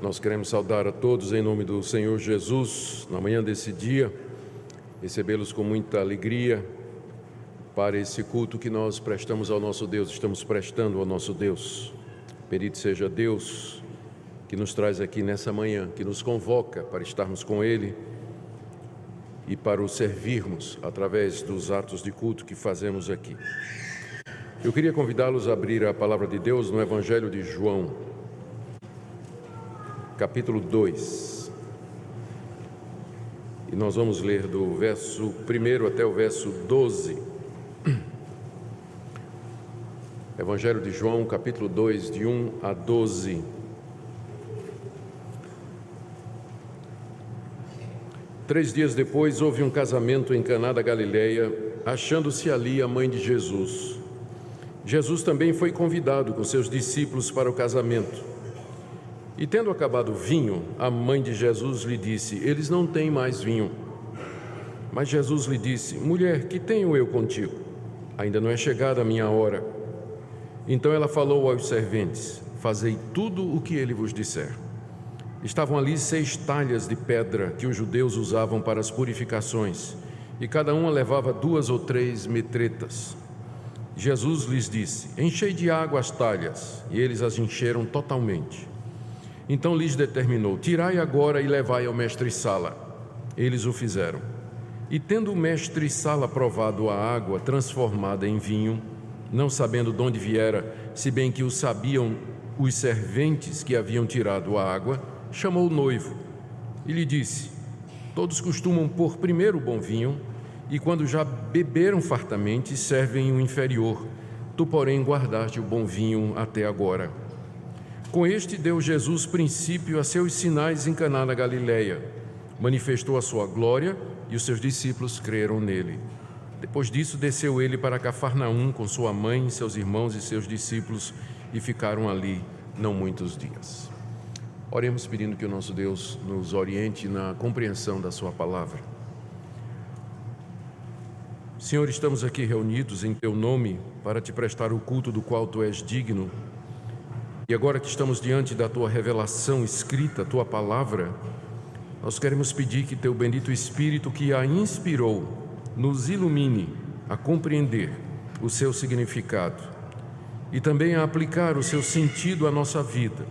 Nós queremos saudar a todos em nome do Senhor Jesus, na manhã desse dia, recebê-los com muita alegria para esse culto que nós prestamos ao nosso Deus, estamos prestando ao nosso Deus. Bendito seja Deus que nos traz aqui nessa manhã, que nos convoca para estarmos com Ele e para o servirmos através dos atos de culto que fazemos aqui. Eu queria convidá-los a abrir a palavra de Deus no Evangelho de João, capítulo 2, e nós vamos ler do verso 1 até o verso 12. Evangelho de João, capítulo 2, de 1 a 12. Três dias depois, houve um casamento em Caná da Galileia, achando-se ali a mãe de Jesus. Jesus também foi convidado com seus discípulos para o casamento. E tendo acabado o vinho, a mãe de Jesus lhe disse: eles não têm mais vinho. Mas Jesus lhe disse: mulher, que tenho eu contigo? Ainda não é chegada a minha hora. Então ela falou aos serventes: fazei tudo o que ele vos disser. Estavam ali 6 talhas de pedra que os judeus usavam para as purificações, e cada uma levava 2 ou 3 metretas. Jesus lhes disse: enchei de água as talhas, e eles as encheram totalmente. Então lhes determinou: tirai agora e levai ao mestre-sala. Eles o fizeram. E tendo o mestre-sala provado a água transformada em vinho, não sabendo de onde viera, se bem que o sabiam os serventes que haviam tirado a água, chamou o noivo e lhe disse: todos costumam pôr primeiro o bom vinho, e quando já beberam fartamente, servem o inferior. Tu, porém, guardaste o bom vinho até agora. Com este deu Jesus princípio a seus sinais em Caná da Galileia. Manifestou a sua glória e os seus discípulos creram nele. Depois disso, desceu ele para Cafarnaum com sua mãe, seus irmãos e seus discípulos, e ficaram ali não muitos dias. Oremos pedindo que o nosso Deus nos oriente na compreensão da sua palavra. Senhor, estamos aqui reunidos em teu nome para te prestar o culto do qual tu és digno. E agora que estamos diante da tua revelação escrita, a tua palavra, nós queremos pedir que teu bendito Espírito, que a inspirou, nos ilumine a compreender o seu significado e também a aplicar o seu sentido à nossa vida.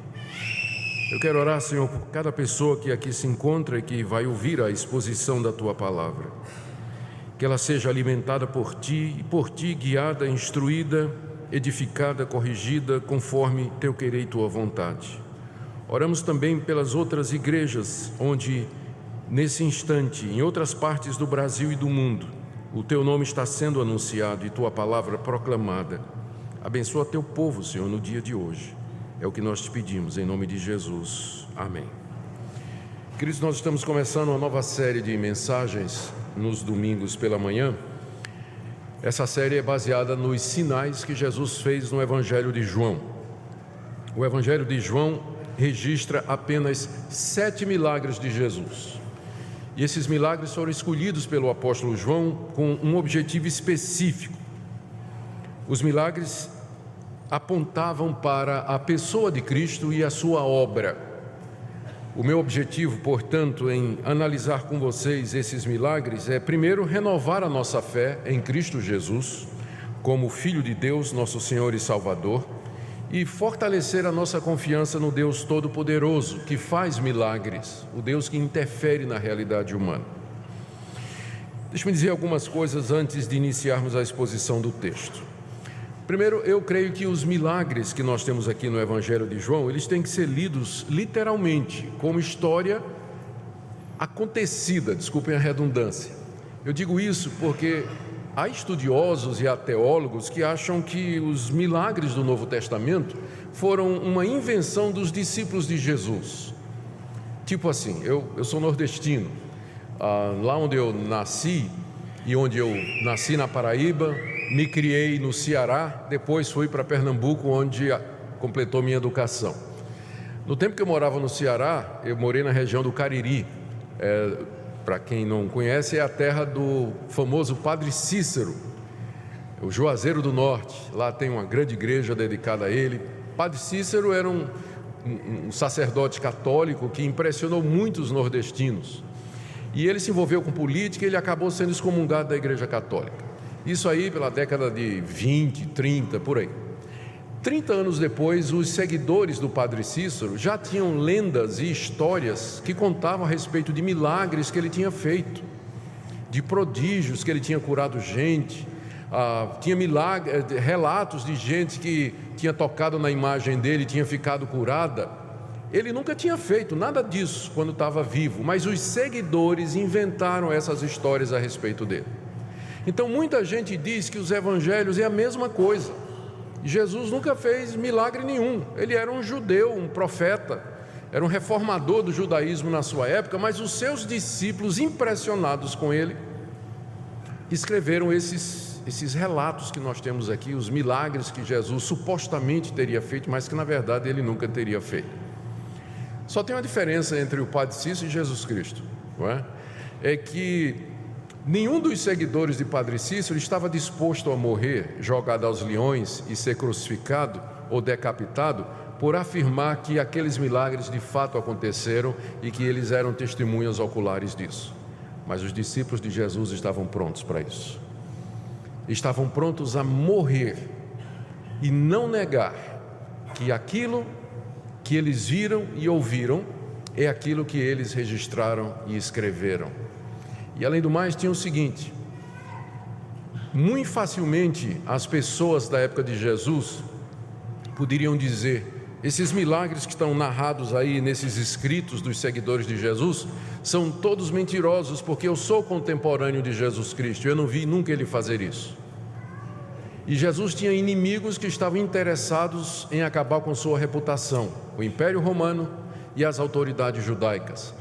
Eu quero orar, Senhor, por cada pessoa que aqui se encontra e que vai ouvir a exposição da tua palavra. Que ela seja alimentada por ti e por ti guiada, instruída, edificada, corrigida, conforme teu querer e tua vontade. Oramos também pelas outras igrejas, onde, nesse instante, em outras partes do Brasil e do mundo, o teu nome está sendo anunciado e tua palavra proclamada. Abençoa teu povo, Senhor, no dia de hoje. É o que nós te pedimos, em nome de Jesus. Amém. Queridos, nós estamos começando uma nova série de mensagens nos domingos pela manhã. Essa série é baseada nos sinais que Jesus fez no Evangelho de João. O Evangelho de João registra apenas 7 milagres de Jesus. E esses milagres foram escolhidos pelo apóstolo João com um objetivo específico. Os milagres apontavam para a pessoa de Cristo e a sua obra. O meu objetivo, portanto, em analisar com vocês esses milagres é, primeiro, renovar a nossa fé em Cristo Jesus, como Filho de Deus, nosso Senhor e Salvador, e fortalecer a nossa confiança no Deus Todo-Poderoso, que faz milagres, o Deus que interfere na realidade humana. Deixe-me dizer algumas coisas antes de iniciarmos a exposição do texto. Primeiro, eu creio que os milagres que nós temos aqui no Evangelho de João, eles têm que ser lidos literalmente, como história acontecida, desculpem a redundância. Eu digo isso porque há estudiosos e há teólogos que acham que os milagres do Novo Testamento foram uma invenção dos discípulos de Jesus. Tipo assim, eu sou nordestino, lá onde eu nasci e onde eu nasci na Paraíba, me criei no Ceará, depois fui para Pernambuco, onde completou minha educação. No tempo que eu morava no Ceará, eu morei na região do Cariri. Para quem não conhece, é a terra do famoso Padre Cícero, o Juazeiro do Norte. Lá tem uma grande igreja dedicada a ele. Padre Cícero era um um sacerdote católico que impressionou muitos nordestinos. E ele se envolveu com política e ele acabou sendo excomungado da Igreja Católica. Isso aí pela década de 20, 30, por aí. 30 anos depois, os seguidores do Padre Cícero já tinham lendas e histórias que contavam a respeito de milagres que ele tinha feito, de prodígios que ele tinha curado gente, tinha relatos de gente que tinha tocado na imagem dele e tinha ficado curada. Ele nunca tinha feito nada disso quando estava vivo, mas os seguidores inventaram essas histórias a respeito dele. Então muita gente diz que os evangelhos é a mesma coisa. Jesus nunca fez milagre nenhum. Ele era um judeu, um profeta, era um reformador do judaísmo na sua época, mas os seus discípulos, impressionados com ele, escreveram esses relatos que nós temos aqui, os milagres que Jesus supostamente teria feito, mas que na verdade ele nunca teria feito. Só tem uma diferença entre o Padre Cícero e Jesus Cristo, não é? É que nenhum dos seguidores de Padre Cícero estava disposto a morrer, jogado aos leões e ser crucificado ou decapitado, por afirmar que aqueles milagres de fato aconteceram e que eles eram testemunhas oculares disso. Mas os discípulos de Jesus estavam prontos para isso. Estavam prontos a morrer e não negar que aquilo que eles viram e ouviram é aquilo que eles registraram e escreveram. E além do mais, tinha o seguinte: muito facilmente as pessoas da época de Jesus poderiam dizer: esses milagres que estão narrados aí nesses escritos dos seguidores de Jesus são todos mentirosos, porque eu sou contemporâneo de Jesus Cristo, eu não vi nunca ele fazer isso. E Jesus tinha inimigos que estavam interessados em acabar com sua reputação, o Império Romano e as autoridades judaicas.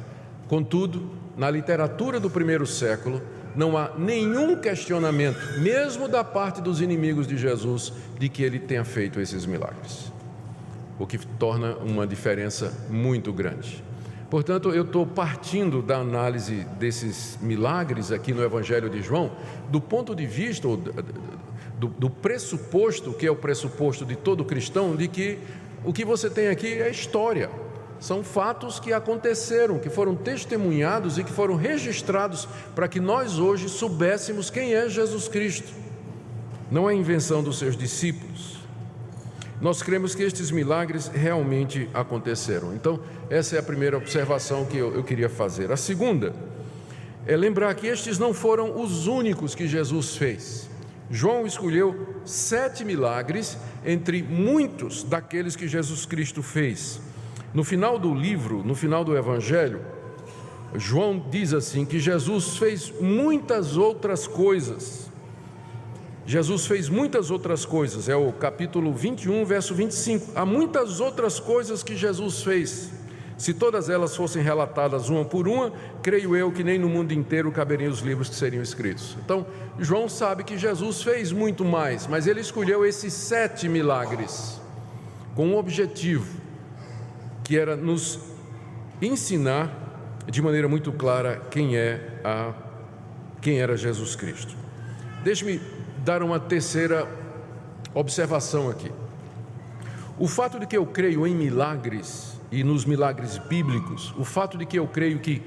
Contudo, na literatura do primeiro século, não há nenhum questionamento, mesmo da parte dos inimigos de Jesus, de que ele tenha feito esses milagres, o que torna uma diferença muito grande. Portanto, eu estou partindo da análise desses milagres aqui no Evangelho de João, do ponto de vista, do pressuposto, que é o pressuposto de todo cristão, de que o que você tem aqui é história. São fatos que aconteceram, que foram testemunhados e que foram registrados para que nós hoje soubéssemos quem é Jesus Cristo. Não é invenção dos seus discípulos. Nós cremos que estes milagres realmente aconteceram. Então, essa é a primeira observação que eu queria fazer. A segunda é lembrar que estes não foram os únicos que Jesus fez. João escolheu 7 milagres entre muitos daqueles que Jesus Cristo fez. No final do livro, no final do Evangelho, João diz assim, que Jesus fez muitas outras coisas. Jesus fez muitas outras coisas, é o capítulo 21, verso 25. Há muitas outras coisas que Jesus fez. Se todas elas fossem relatadas uma por uma, creio eu que nem no mundo inteiro caberiam os livros que seriam escritos. Então, João sabe que Jesus fez muito mais, mas ele escolheu esses 7 milagres com um objetivo, que era nos ensinar de maneira muito clara quem era Jesus Cristo. Deixe-me dar uma terceira observação aqui. O fato de que eu creio em milagres e nos milagres bíblicos, o fato de que eu creio que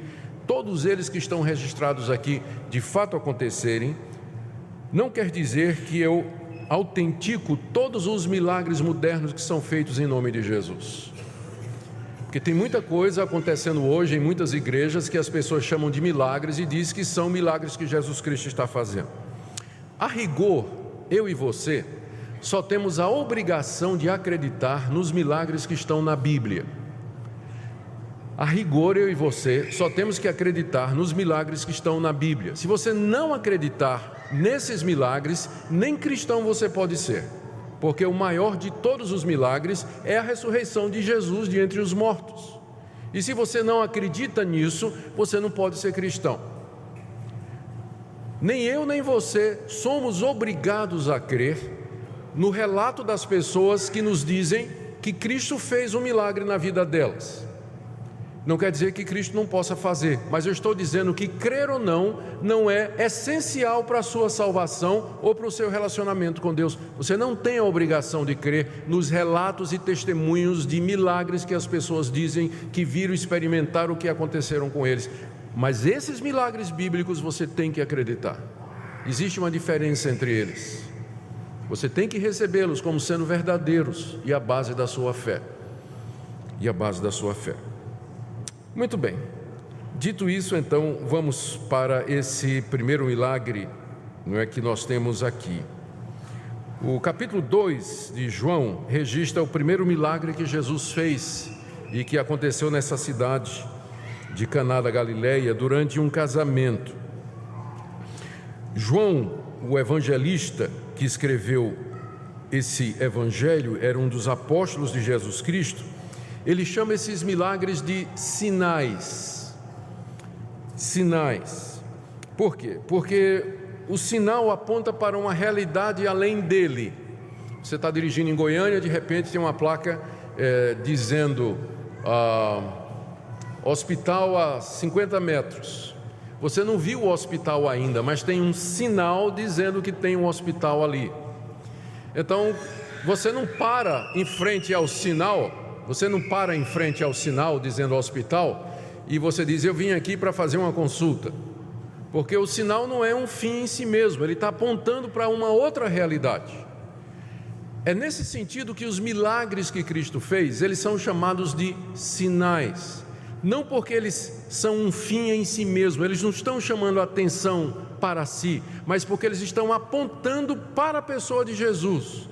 todos eles que estão registrados aqui de fato acontecerem, não quer dizer que eu autentico todos os milagres modernos que são feitos em nome de Jesus. Porque tem muita coisa acontecendo hoje em muitas igrejas que as pessoas chamam de milagres e dizem que são milagres que Jesus Cristo está fazendo. A rigor, eu e você só temos a obrigação de acreditar nos milagres que estão na Bíblia. A rigor, eu e você só temos que acreditar nos milagres que estão na Bíblia. Se você não acreditar nesses milagres, nem cristão você pode ser, porque o maior de todos os milagres é a ressurreição de Jesus de entre os mortos. E se você não acredita nisso, você não pode ser cristão. Nem eu nem você somos obrigados a crer no relato das pessoas que nos dizem que Cristo fez um milagre na vida delas. Não quer dizer que Cristo não possa fazer, mas eu estou dizendo que crer ou não, não é essencial para a sua salvação ou para o seu relacionamento com Deus. Você não tem a obrigação de crer nos relatos e testemunhos de milagres que as pessoas dizem que viram experimentar o que aconteceram com eles. Mas esses milagres bíblicos você tem que acreditar. Existe uma diferença entre eles. Você tem que recebê-los como sendo verdadeiros e a base da sua fé. E a base da sua fé. Muito bem, dito isso, então, vamos para esse primeiro milagre, não é, que nós temos aqui. O capítulo 2 de João registra o primeiro milagre que Jesus fez e que aconteceu nessa cidade de Caná da Galileia durante um casamento. João, o evangelista que escreveu esse evangelho, era um dos apóstolos de Jesus Cristo. Ele chama esses milagres de sinais. Sinais. Por quê? Porque o sinal aponta para uma realidade além dele. Você está dirigindo em Goiânia, de repente tem uma placa dizendo hospital a 50 metros. Você não viu o hospital ainda, mas tem um sinal dizendo que tem um hospital ali. Então, você não para em frente ao sinal. Você não para em frente ao sinal dizendo hospital e você diz: eu vim aqui para fazer uma consulta. Porque o sinal não é um fim em si mesmo, ele está apontando para uma outra realidade. É nesse sentido que os milagres que Cristo fez, eles são chamados de sinais. Não porque eles são um fim em si mesmo, eles não estão chamando a atenção para si, mas porque eles estão apontando para a pessoa de Jesus.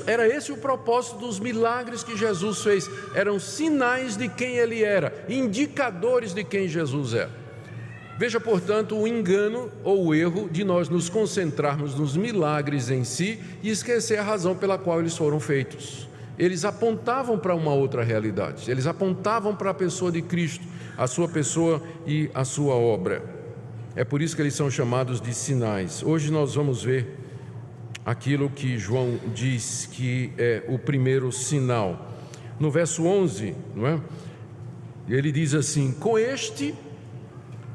Era esse o propósito dos milagres que Jesus fez. Eram sinais de quem Ele era, indicadores de quem Jesus era. Veja, portanto, o engano ou o erro de nós nos concentrarmos nos milagres em si e esquecer a razão pela qual eles foram feitos. Eles apontavam para uma outra realidade, eles apontavam para a pessoa de Cristo, a sua pessoa e a sua obra. É por isso que eles são chamados de sinais. Hoje nós vamos ver aquilo que João diz que é o primeiro sinal. No verso 11, não é? Ele diz assim: com este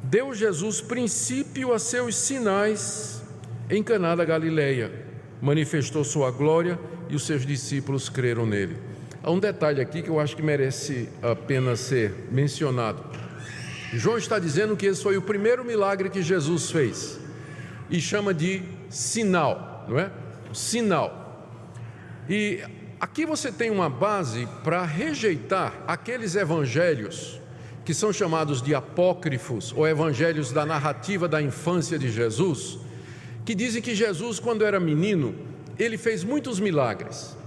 deu Jesus princípio a seus sinais em Caná da Galileia, manifestou sua glória e os seus discípulos creram nele. Há um detalhe aqui que eu acho que merece a pena ser mencionado. João está dizendo que esse foi o primeiro milagre que Jesus fez e chama de sinal, não é? Sinal. E aqui você tem uma base para rejeitar aqueles evangelhos que são chamados de apócrifos ou evangelhos da narrativa da infância de Jesus, que dizem que Jesus, quando era menino, ele fez muitos milagres.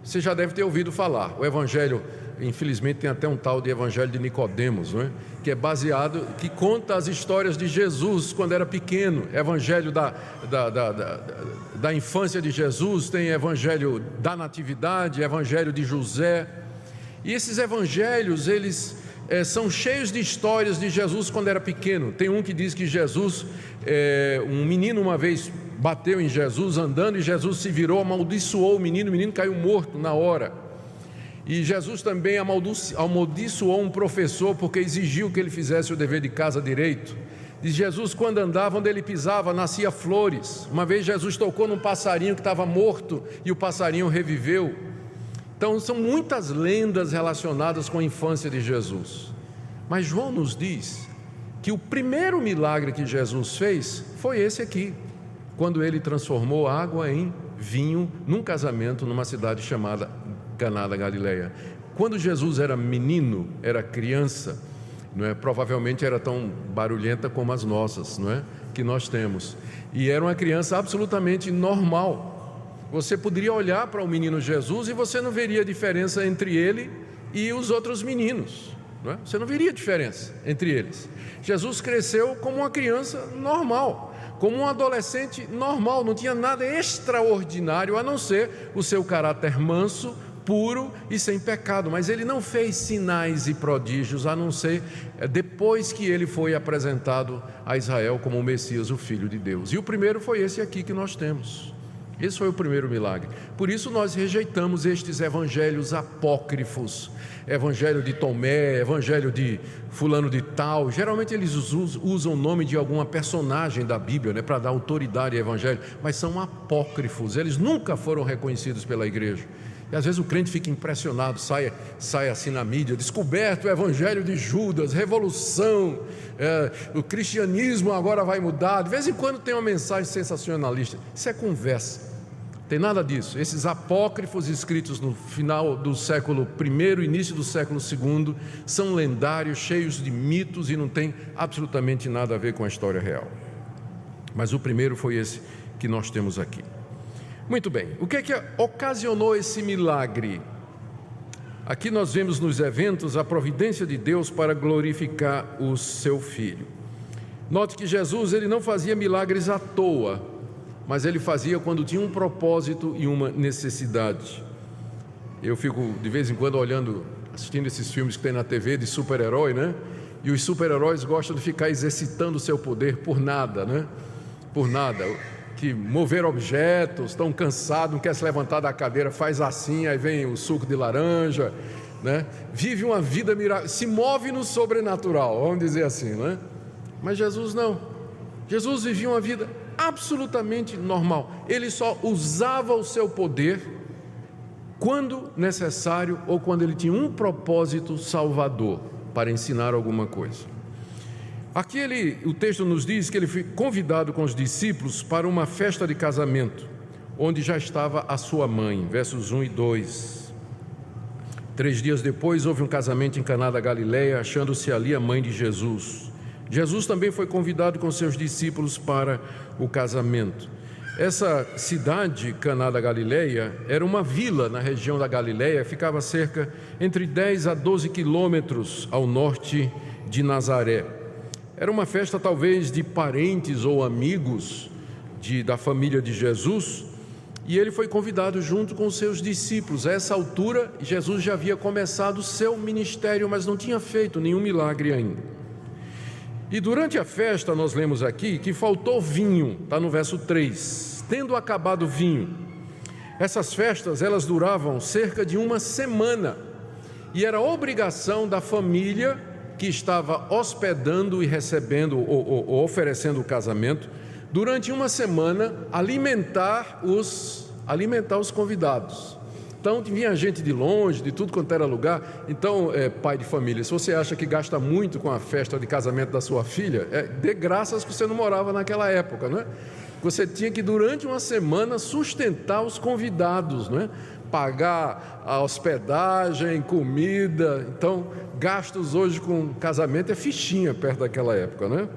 Você já deve ter ouvido falar. O evangelho, infelizmente, tem até um tal de evangelho de Nicodemos, não é? Que é baseado, que conta as histórias de Jesus quando era pequeno. Evangelho da infância de Jesus, tem evangelho da natividade, evangelho de José. E esses evangelhos, eles são cheios de histórias de Jesus quando era pequeno. Tem um que diz que Jesus, um menino uma vez bateu em Jesus andando e Jesus se virou, amaldiçoou o menino caiu morto na hora. E Jesus também amaldiçoou um professor porque exigiu que ele fizesse o dever de casa direito. Diz Jesus, quando andava, onde ele pisava, nascia flores. Uma vez Jesus tocou num passarinho que estava morto e o passarinho reviveu. Então são muitas lendas relacionadas com a infância de Jesus. Mas João nos diz que o primeiro milagre que Jesus fez foi esse aqui, quando ele transformou água em vinho num casamento numa cidade chamada Caná da Galileia. Quando Jesus era menino, era criança, não é? Provavelmente era tão barulhenta como as nossas, não é? Que nós temos. E era uma criança absolutamente normal. Você poderia olhar para o menino Jesus e você não veria diferença entre ele e os outros meninos, não é? Você não veria diferença entre eles. Jesus cresceu como uma criança normal, como um adolescente normal, não tinha nada extraordinário a não ser o seu caráter manso, puro e sem pecado, mas ele não fez sinais e prodígios a não ser depois que ele foi apresentado a Israel como o Messias, o Filho de Deus. E o primeiro foi esse aqui que nós temos. Esse foi o primeiro milagre. Por isso nós rejeitamos estes evangelhos apócrifos, evangelho de Tomé, evangelho de fulano de tal. Geralmente eles usam o nome de alguma personagem da Bíblia, né, para dar autoridade ao evangelho, mas são apócrifos, eles nunca foram reconhecidos pela igreja. E às vezes o crente fica impressionado, sai assim na mídia: descoberto o evangelho de Judas, revolução, o cristianismo agora vai mudar. De vez em quando tem uma mensagem sensacionalista. Isso é conversa, tem nada disso. Esses apócrifos escritos no final do século I, início do século II, são lendários, cheios de mitos e não tem absolutamente nada a ver com a história real. Mas o primeiro foi esse que nós temos aqui. Muito bem, o que é que ocasionou esse milagre? Aqui nós vemos nos eventos a providência de Deus para glorificar o seu Filho. Note que Jesus, ele não fazia milagres à toa, mas ele fazia quando tinha um propósito e uma necessidade. Eu fico de vez em quando assistindo esses filmes que tem na TV de super-herói, né? E os super-heróis gostam de ficar exercitando o seu poder por nada, né? Por nada. Que mover objetos, estão cansados, não quer se levantar da cadeira, faz assim, aí vem o suco de laranja, né? Vive uma vida miraculosa, se move no sobrenatural, vamos dizer assim, né? Mas Jesus não. Jesus vivia uma vida absolutamente normal. Ele só usava o seu poder quando necessário ou quando ele tinha um propósito salvador para ensinar alguma coisa. Aqui o texto nos diz que ele foi convidado com os discípulos para uma festa de casamento, onde já estava a sua mãe, versos 1 e 2. 3 dias depois houve um casamento em Caná da Galileia, achando-se ali a mãe de Jesus. Jesus também foi convidado com seus discípulos para o casamento. Essa cidade, Caná da Galileia, era uma vila na região da Galileia, ficava cerca entre 10 a 12 quilômetros ao norte de Nazaré. Era uma festa talvez de parentes ou amigos da família de Jesus, e ele foi convidado junto com os seus discípulos. A essa altura, Jesus já havia começado o seu ministério, mas não tinha feito nenhum milagre ainda. E durante a festa, nós lemos aqui que faltou vinho, está no verso 3, tendo acabado o vinho. Essas festas, elas duravam cerca de uma semana, e era obrigação da família que estava hospedando e recebendo ou oferecendo o casamento, durante uma semana, alimentar os convidados. Então, vinha gente de longe, de tudo quanto era lugar. Então, pai de família, se você acha que gasta muito com a festa de casamento da sua filha, dê graças que você não morava naquela época, não é? Você tinha que, durante uma semana, sustentar os convidados, não é? Pagar a hospedagem, comida. Então, gastos hoje com casamento é fichinha perto daquela época, né?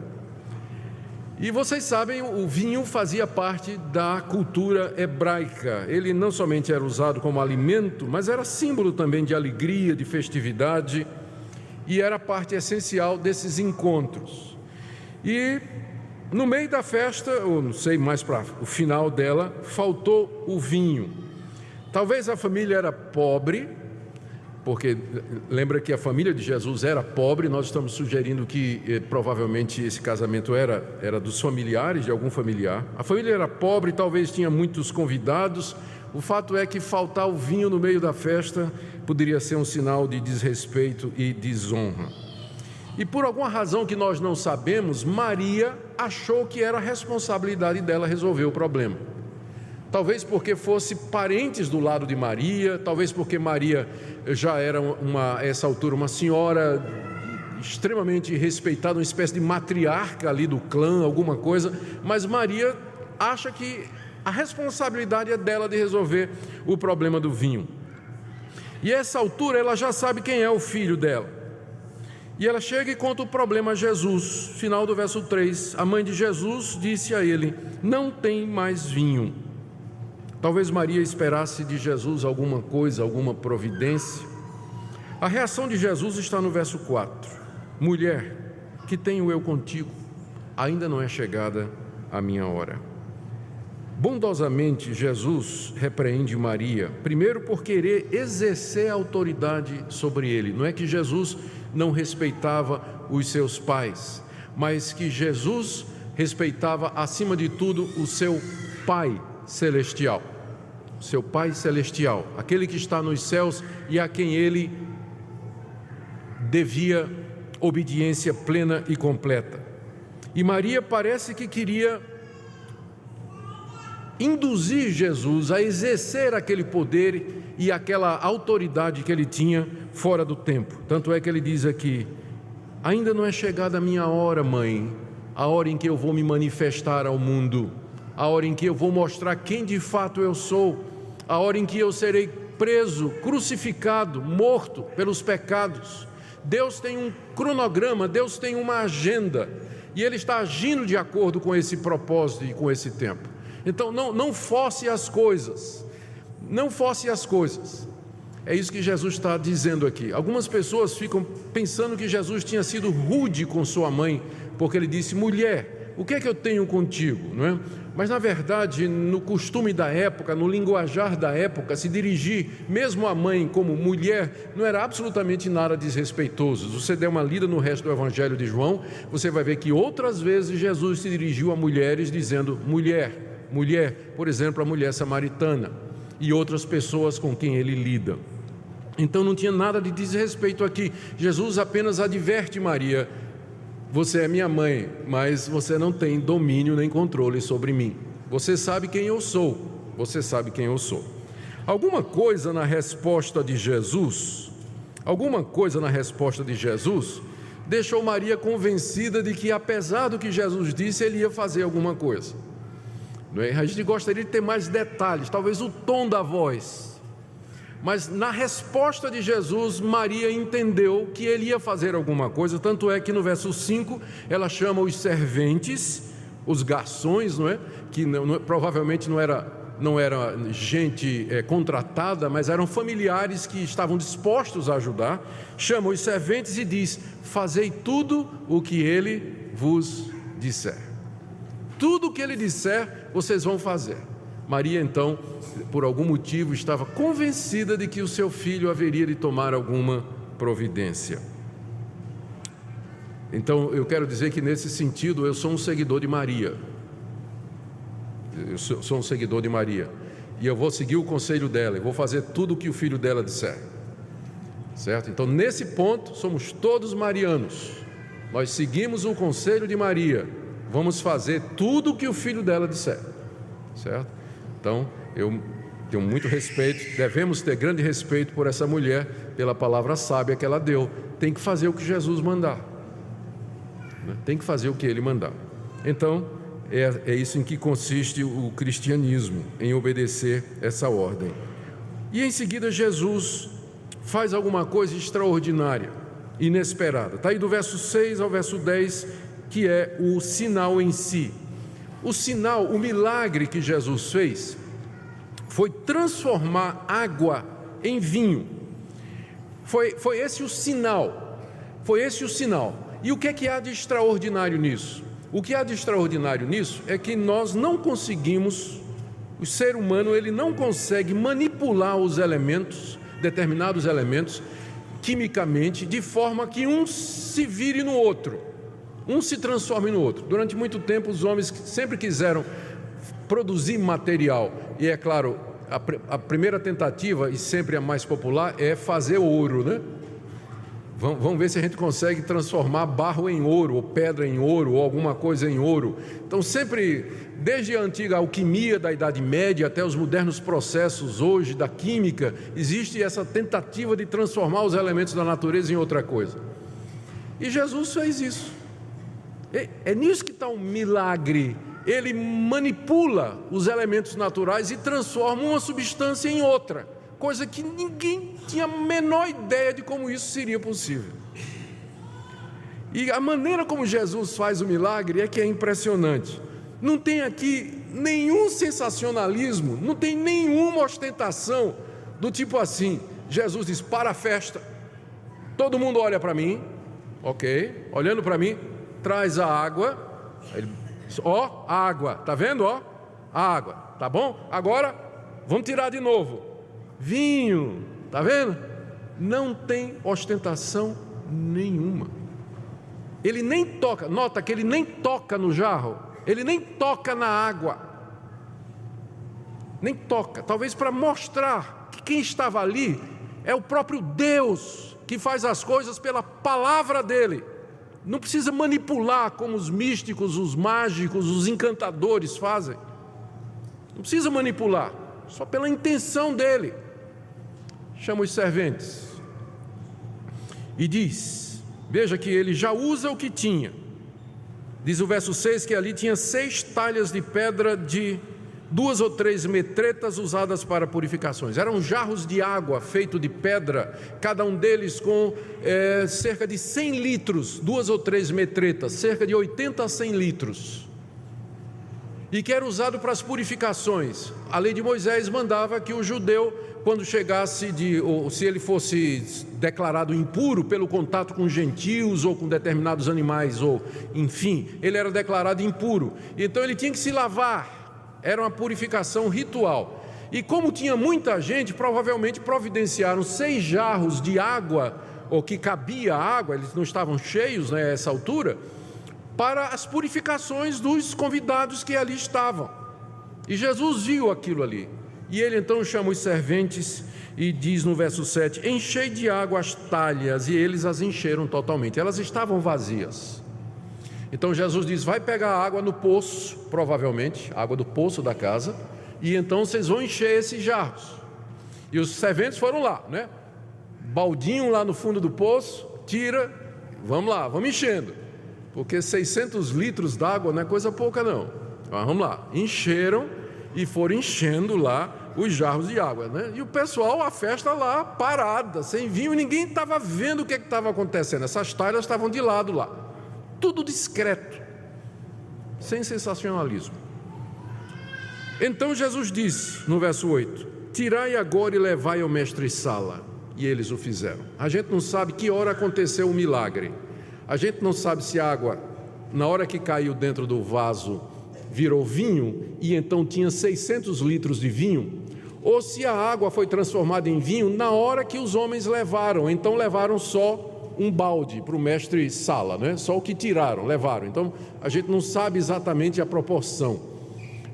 E vocês sabem, o vinho fazia parte da cultura hebraica. Ele não somente era usado como alimento, mas era símbolo também de alegria, de festividade, e era parte essencial desses encontros. E no meio da festa, ou não sei, mais para o final dela, faltou o vinho. Talvez a família era pobre, porque lembra que a família de Jesus era pobre. Nós estamos sugerindo que provavelmente esse casamento era dos familiares, de algum familiar. A família era pobre, talvez tinha muitos convidados. O fato é que faltar o vinho no meio da festa poderia ser um sinal de desrespeito e desonra. E por alguma razão que nós não sabemos, Maria achou que era a responsabilidade dela resolver o problema. Talvez porque fosse parentes do lado de Maria, talvez porque Maria já era a essa altura uma senhora extremamente respeitada, uma espécie de matriarca ali do clã, alguma coisa, mas Maria acha que a responsabilidade é dela de resolver o problema do vinho. E a essa altura ela já sabe quem é o filho dela. E ela chega e conta o problema a Jesus. Final do verso 3, a mãe de Jesus disse a ele: não tem mais vinho. Talvez Maria esperasse de Jesus alguma coisa, alguma providência. A reação de Jesus está no verso 4. Mulher, que tenho eu contigo? Ainda não é chegada a minha hora. Bondosamente, Jesus repreende Maria, primeiro por querer exercer autoridade sobre ele. Não é que Jesus não respeitava os seus pais, mas que Jesus respeitava acima de tudo o seu pai celestial. Seu Pai celestial, aquele que está nos céus e a quem ele devia obediência plena e completa. E Maria parece que queria induzir Jesus a exercer aquele poder e aquela autoridade que ele tinha fora do tempo. Tanto é que ele diz aqui: ainda não é chegada a minha hora, mãe, a hora em que eu vou me manifestar ao mundo, a hora em que eu vou mostrar quem de fato eu sou, a hora em que eu serei preso, crucificado, morto pelos pecados. Deus tem um cronograma, Deus tem uma agenda, e Ele está agindo de acordo com esse propósito e com esse tempo. Então não force as coisas, não force as coisas. É isso que Jesus está dizendo aqui. Algumas pessoas ficam pensando que Jesus tinha sido rude com sua mãe, porque ele disse: mulher, o que é que eu tenho contigo? Não é? Mas na verdade, no costume da época, no linguajar da época, se dirigir mesmo à mãe como mulher não era absolutamente nada desrespeitoso. Se você der uma lida no resto do Evangelho de João, você vai ver que outras vezes Jesus se dirigiu a mulheres dizendo mulher, mulher, por exemplo, a mulher samaritana e outras pessoas com quem ele lida. Então não tinha nada de desrespeito aqui. Jesus apenas adverte Maria: você é minha mãe, mas você não tem domínio nem controle sobre mim. Você sabe quem eu sou, você sabe quem eu sou. Alguma coisa na resposta de Jesus deixou Maria convencida de que, apesar do que Jesus disse, ele ia fazer alguma coisa. Não é? A gente gostaria de ter mais detalhes, talvez o tom da voz. Mas na resposta de Jesus, Maria entendeu que ele ia fazer alguma coisa. Tanto é que no verso 5 ela chama os serventes, os garçons, não é? Que provavelmente não era gente contratada, mas eram familiares que estavam dispostos a ajudar. Chama os serventes e diz: fazei tudo o que ele vos disser. Tudo o que ele disser, vocês vão fazer. Maria, então, por algum motivo, estava convencida de que o seu filho haveria de tomar alguma providência. Então, eu quero dizer que, nesse sentido, eu sou um seguidor de Maria. Eu sou um seguidor de Maria. E eu vou seguir o conselho dela, eu vou fazer tudo o que o filho dela disser. Certo? Então, nesse ponto, somos todos marianos. Nós seguimos o conselho de Maria. Vamos fazer tudo o que o filho dela disser. Certo? Então, eu tenho muito respeito, devemos ter grande respeito por essa mulher, pela palavra sábia que ela deu. Tem que fazer o que Jesus mandar, tem que fazer o que ele mandar. Então, é isso em que consiste o cristianismo, em obedecer essa ordem. E em seguida Jesus faz alguma coisa extraordinária, inesperada. Está aí do verso 6 ao verso 10, que é o sinal em si. O sinal, o milagre que Jesus fez foi transformar água em vinho. Foi esse o sinal. Foi esse o sinal. E o que é que há de extraordinário nisso? O que há de extraordinário nisso é que nós não conseguimos, o ser humano, ele não consegue manipular os elementos, determinados elementos, quimicamente, de forma que um se vire no outro. Um se transforma no outro. Durante muito tempo os homens sempre quiseram produzir material. E é claro, a primeira tentativa, e sempre a mais popular, é fazer ouro, né? Vamos ver se a gente consegue transformar barro em ouro, ou pedra em ouro, ou alguma coisa em ouro. Então sempre, desde a antiga alquimia da Idade Média até os modernos processos hoje da química, existe essa tentativa de transformar os elementos da natureza em outra coisa. E Jesus fez isso. É nisso que está um milagre. Ele manipula os elementos naturais e transforma uma substância em outra, coisa que ninguém tinha a menor ideia de como isso seria possível. E a maneira como Jesus faz o milagre é que é impressionante. Não tem aqui nenhum sensacionalismo, não tem nenhuma ostentação do tipo assim: Jesus diz, para a festa, todo mundo olha para mim, ok, olhando para mim, traz a água, ele diz, ó, água, tá vendo, ó, água, tá bom? Agora, vamos tirar de novo, vinho, tá vendo? Não tem ostentação nenhuma. Ele nem toca, nota que ele nem toca no jarro, ele nem toca na água. nem toca, talvez para mostrar que quem estava ali é o próprio Deus, que faz as coisas pela palavra dele. Não precisa manipular como os místicos, os mágicos, os encantadores fazem. Não precisa manipular, só pela intenção dele. Chama os serventes e diz, veja que ele já usa o que tinha. Diz o verso 6 que ali tinha 6 talhas de pedra de 2 ou 3 metretas usadas para purificações. Eram jarros de água feito de pedra, cada um deles com cerca de 100 litros, 2 ou 3 metretas, cerca de 80 a 100 litros. E que era usado para as purificações. A lei de Moisés mandava que o judeu, quando chegasse ou se ele fosse declarado impuro pelo contato com gentios ou com determinados animais, ou enfim, ele era declarado impuro. Então ele tinha que se lavar, era uma purificação ritual. E como tinha muita gente, provavelmente providenciaram 6 jarros de água, ou que cabia água, eles não estavam cheios, né, a essa altura, para as purificações dos convidados que ali estavam. E Jesus viu aquilo ali. E ele então chama os serventes e diz no verso 7, enchei de água as talhas, e eles as encheram totalmente, elas estavam vazias. Então Jesus diz, vai pegar água no poço, provavelmente, água do poço da casa, e então vocês vão encher esses jarros. E os serventes foram lá, né? Baldinho lá no fundo do poço, tira, vamos lá, vamos enchendo, porque 600 litros d'água não é coisa pouca não. Mas vamos lá, encheram e foram enchendo lá os jarros de água, né? E o pessoal, a festa lá parada, sem vinho, ninguém estava vendo o que estava acontecendo. Essas talhas estavam de lado lá, tudo discreto, sem sensacionalismo. Então Jesus disse no verso 8, tirai agora e levai ao mestre-sala. E eles o fizeram. A gente não sabe que hora aconteceu o milagre, a gente não sabe se a água, na hora que caiu dentro do vaso, virou vinho, e então tinha 600 litros de vinho, ou se a água foi transformada em vinho na hora que os homens levaram. Então levaram só um balde para o mestre-sala, né? Só o que tiraram, levaram. Então a gente não sabe exatamente a proporção,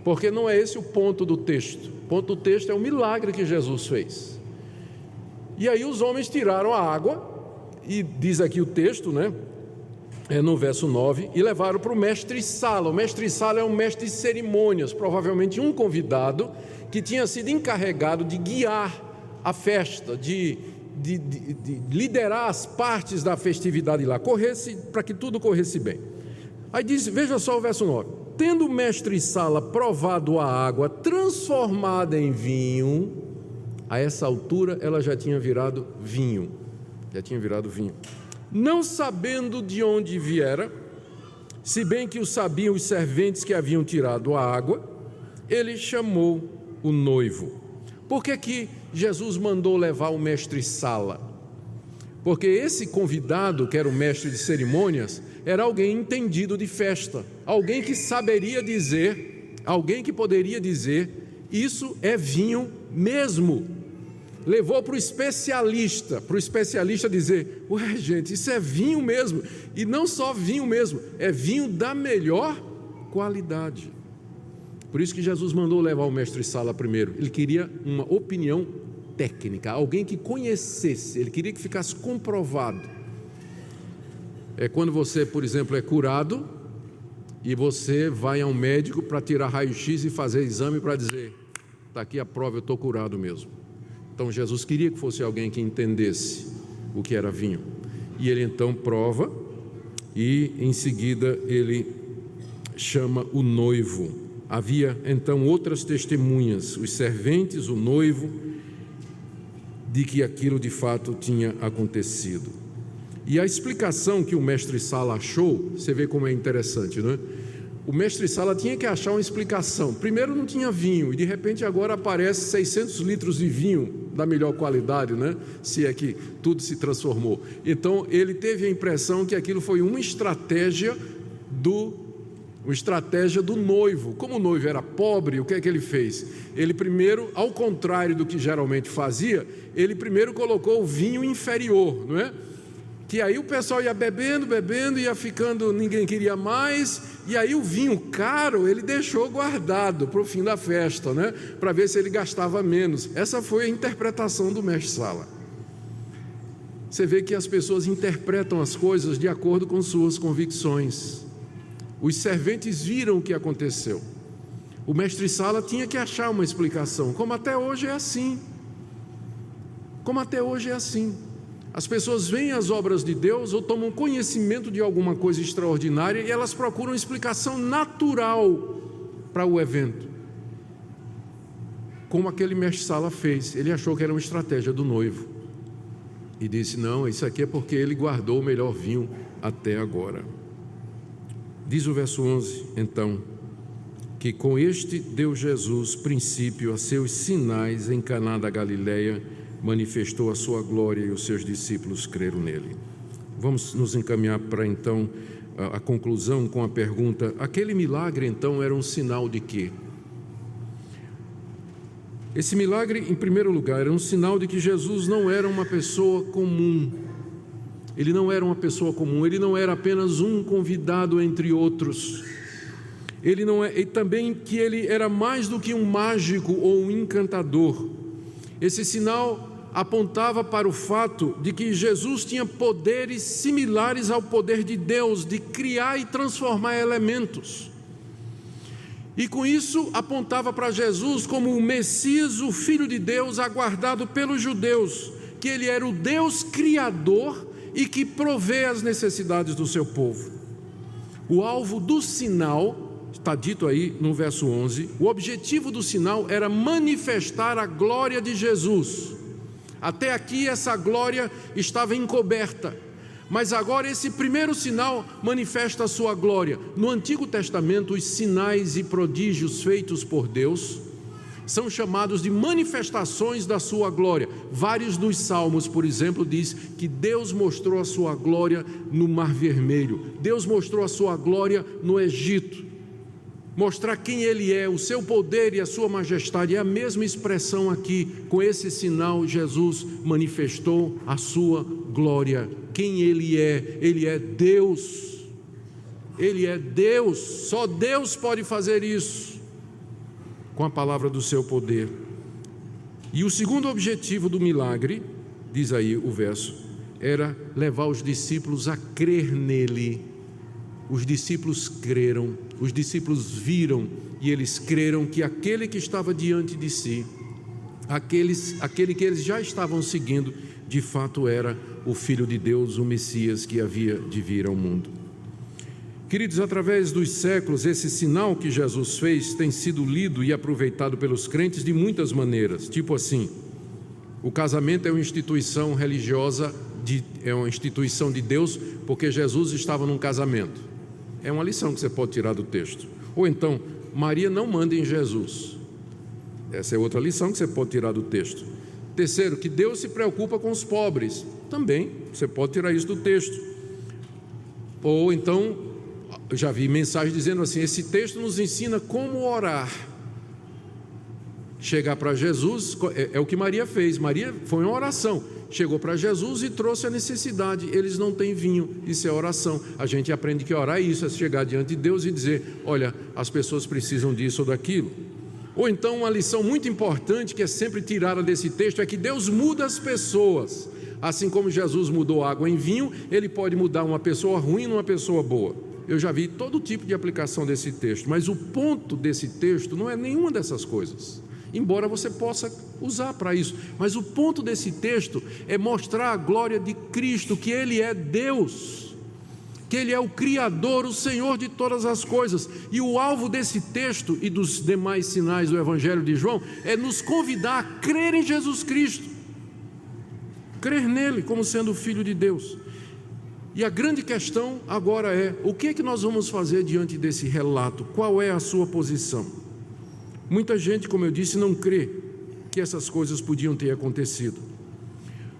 porque não é esse o ponto do texto. O ponto do texto é o milagre que Jesus fez. E aí os homens tiraram a água, e diz aqui o texto, né? No verso 9, e levaram para o mestre-sala. O mestre-sala é um mestre de cerimônias, provavelmente um convidado que tinha sido encarregado de guiar a festa, de liderar as partes da festividade lá, para que tudo corresse bem. Aí diz, veja só o verso 9, tendo o mestre-sala provado a água transformada em vinho, a essa altura ela já tinha virado vinho, não sabendo de onde viera, se bem que o sabiam os serventes que haviam tirado a água, ele chamou o noivo. Por que que Jesus mandou levar o mestre-sala? Porque esse convidado, que era o mestre de cerimônias, era alguém entendido de festa, alguém que saberia dizer, alguém que poderia dizer, isso é vinho mesmo. Levou para o especialista dizer, ué gente, isso é vinho mesmo, e não só vinho mesmo, é vinho da melhor qualidade. Por isso que Jesus mandou levar o mestre-sala primeiro, ele queria uma opinião técnica, alguém que conhecesse, ele queria que ficasse comprovado. É quando você, por exemplo, é curado, e você vai a um médico para tirar raio-x e fazer exame para dizer, está aqui a prova, eu estou curado mesmo. Então Jesus queria que fosse alguém que entendesse o que era vinho. E ele então prova, e em seguida ele chama o noivo. Havia então outras testemunhas, os serventes, o noivo, de que aquilo de fato tinha acontecido. E a explicação que o mestre-sala achou, você vê como é interessante, não é? O mestre-sala tinha que achar uma explicação. Primeiro não tinha vinho, e de repente agora aparece 600 litros de vinho da melhor qualidade, né? Se é que tudo se transformou. Então ele teve a impressão que aquilo foi uma estratégia do noivo. Como o noivo era pobre, o que é que ele fez? Ele primeiro, ao contrário do que geralmente fazia, ele primeiro colocou o vinho inferior, não é? que aí o pessoal ia bebendo, ia ficando, ninguém queria mais, e aí o vinho caro ele deixou guardado para o fim da festa, né? Para ver se ele gastava menos. Essa foi a interpretação do mestre Sala. Você vê que as pessoas interpretam as coisas de acordo com suas convicções. Os serventes viram o que aconteceu. O mestre Sala tinha que achar uma explicação, como até hoje é assim. As pessoas veem as obras de Deus ou tomam conhecimento de alguma coisa extraordinária e elas procuram explicação natural para o evento. Como aquele mestre Sala fez, ele achou que era uma estratégia do noivo e disse: não, isso aqui é porque ele guardou o melhor vinho até agora. Diz o verso 11, então, que com este deu Jesus princípio a seus sinais em Caná da Galileia, manifestou a sua glória e os seus discípulos creram nele. Vamos nos encaminhar para então a conclusão com a pergunta: aquele milagre então era um sinal de quê? Esse milagre, em primeiro lugar, era um sinal de que Jesus não era uma pessoa comum. Ele não era uma pessoa comum, ele não era apenas um convidado entre outros. E também que ele era mais do que um mágico ou um encantador. Esse sinal apontava para o fato de que Jesus tinha poderes similares ao poder de Deus, de criar e transformar elementos. E com isso apontava para Jesus como o Messias, o Filho de Deus, aguardado pelos judeus, que ele era o Deus criador e que provê as necessidades do seu povo. O alvo do sinal, está dito aí no verso 11, o objetivo do sinal era manifestar a glória de Jesus. Até aqui essa glória estava encoberta, mas agora esse primeiro sinal manifesta a sua glória. No Antigo Testamento, os sinais e prodígios feitos por Deus são chamados de manifestações da sua glória. Vários dos salmos, por exemplo, diz que Deus mostrou a sua glória no Mar Vermelho, Deus mostrou a sua glória no Egito. Mostrar quem Ele é, o seu poder e a sua majestade, é a mesma expressão aqui. Com esse sinal, Jesus manifestou a sua glória. Quem Ele é Deus. Ele é Deus, só Deus pode fazer isso, com a palavra do seu poder. E o segundo objetivo do milagre, diz aí o verso, era levar os discípulos a crer nele. Os discípulos creram, os discípulos viram e eles creram que aquele que estava diante de si, aquele que eles já estavam seguindo, de fato era o Filho de Deus, o Messias que havia de vir ao mundo. Queridos, através dos séculos, esse sinal que Jesus fez tem sido lido e aproveitado pelos crentes de muitas maneiras. Tipo assim, o casamento é uma instituição religiosa, é uma instituição de Deus, porque Jesus estava num casamento. É uma lição que você pode tirar do texto. Ou então, Maria não manda em Jesus. Essa é outra lição que você pode tirar do texto. Terceiro, que Deus se preocupa com os pobres. Também, você pode tirar isso do texto. Ou então, eu já vi mensagem dizendo assim: esse texto nos ensina como orar. Chegar para Jesus, é o que Maria fez. Maria foi uma oração, chegou para Jesus e trouxe a necessidade. Eles não têm vinho, isso é oração. A gente aprende que orar é isso, é chegar diante de Deus e dizer: olha, as pessoas precisam disso ou daquilo. Ou então uma lição muito importante que é sempre tirada desse texto é que Deus muda as pessoas. Assim como Jesus mudou água em vinho, Ele pode mudar uma pessoa ruim numa pessoa boa. Eu já vi todo tipo de aplicação desse texto, mas o ponto desse texto não é nenhuma dessas coisas, embora você possa usar para isso. Mas o ponto desse texto é mostrar a glória de Cristo, que Ele é Deus, que Ele é o Criador, o Senhor de todas as coisas. E o alvo desse texto e dos demais sinais do Evangelho de João é nos convidar a crer em Jesus Cristo, crer nele como sendo o Filho de Deus. E a grande questão agora é: o que é que nós vamos fazer diante desse relato? Qual é a sua posição? Muita gente, como eu disse, não crê que essas coisas podiam ter acontecido.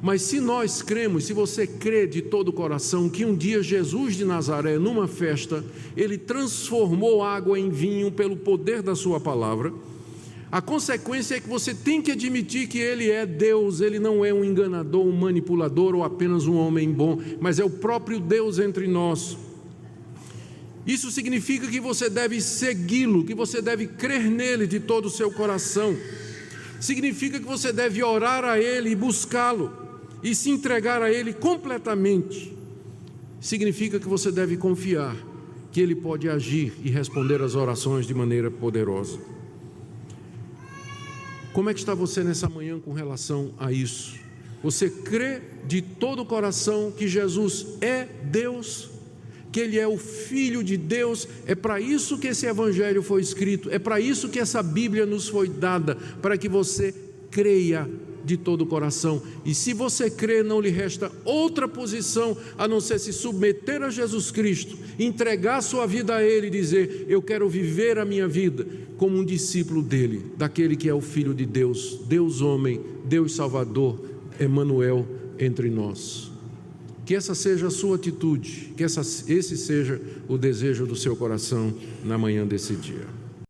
Mas se nós cremos, se você crê de todo o coração que um dia Jesus de Nazaré, numa festa, Ele transformou água em vinho pelo poder da sua palavra, A consequência é que você tem que admitir que Ele é Deus, Ele não é um enganador, um manipulador ou apenas um homem bom, mas é o próprio Deus entre nós. Isso significa que você deve segui-lo, que você deve crer nele de todo o seu coração. Significa que você deve orar a Ele e buscá-lo, e se entregar a Ele completamente. Significa que você deve confiar que Ele pode agir e responder às orações de maneira poderosa. Como é que está você nessa manhã com relação a isso? Você crê de todo o coração que Jesus é Deus, que Ele é o Filho de Deus? É para isso que esse Evangelho foi escrito, é para isso que essa Bíblia nos foi dada, para que você creia de todo o coração. E se você crê, não lhe resta outra posição a não ser se submeter a Jesus Cristo, entregar sua vida a Ele e dizer: eu quero viver a minha vida como um discípulo dEle, daquele que é o Filho de Deus, Deus homem, Deus Salvador, Emanuel entre nós. Que essa seja a sua atitude, que esse seja o desejo do seu coração na manhã desse dia.